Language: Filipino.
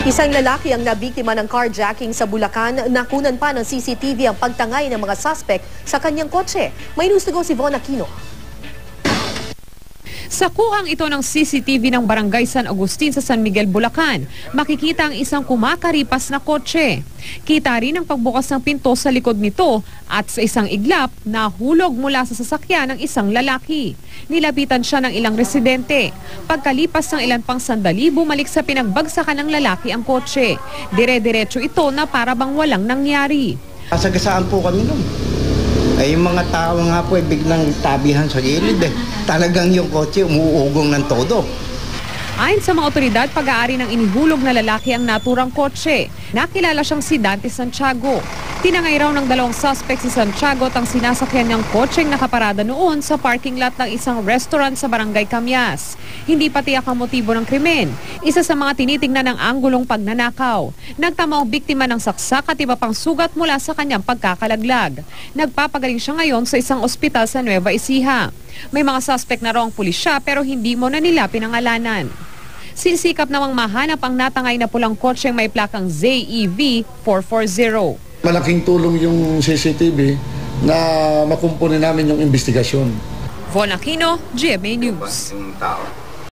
Isang lalaki ang nabiktima ng carjacking sa Bulacan. Nakunan pa ng CCTV ang pagtangay ng mga suspect sa kanyang kotse. May news to go si Von Aquino. Sa kuhang ito ng CCTV ng Barangay San Agustin sa San Miguel, Bulacan, makikita ang isang kumakaripas na kotse. Kita rin ang pagbukas ng pinto sa likod nito at sa isang iglap, nahulog mula sa sasakyan ng isang lalaki. Nilapitan siya ng ilang residente. Pagkalipas ng ilan pang sandali, bumalik sa pinagbagsakan ng lalaki ang kotse. Dire-diretso ito na para bang walang nangyari. Sagasaan po kami nun. Ay, yung mga tao nga po biglang tabihan sa gilid Talagang yung kotse umuugong ng todo. Ayon sa mga otoridad, pag-aari ng inihulog na lalaki ang naturang kotse. Nakilala siyang si Dante Santiago. Tinangay raw ng dalawang suspect si Santiago at ang sinasakyan niyang kotseng nakaparada noon sa parking lot ng isang restaurant sa Barangay Camyas. Hindi pa tiyak ang motibo ng krimen. Isa sa mga tinitingnan ng anggulong pagnanakaw. Nagtama ang biktima ng saksak at iba pang sugat mula sa kanyang pagkakalaglag. Nagpapagaling siya ngayon sa isang ospital sa Nueva Ecija. May mga suspect na raw ang pulisya pero hindi mo na nila pinangalanan. Sinsikap namang mahanap ang natangay na pulang kotseng may plakang ZEV 440. Malaking tulong yung CCTV na makumpuni namin yung investigasyon. Von Aquino, GMA News.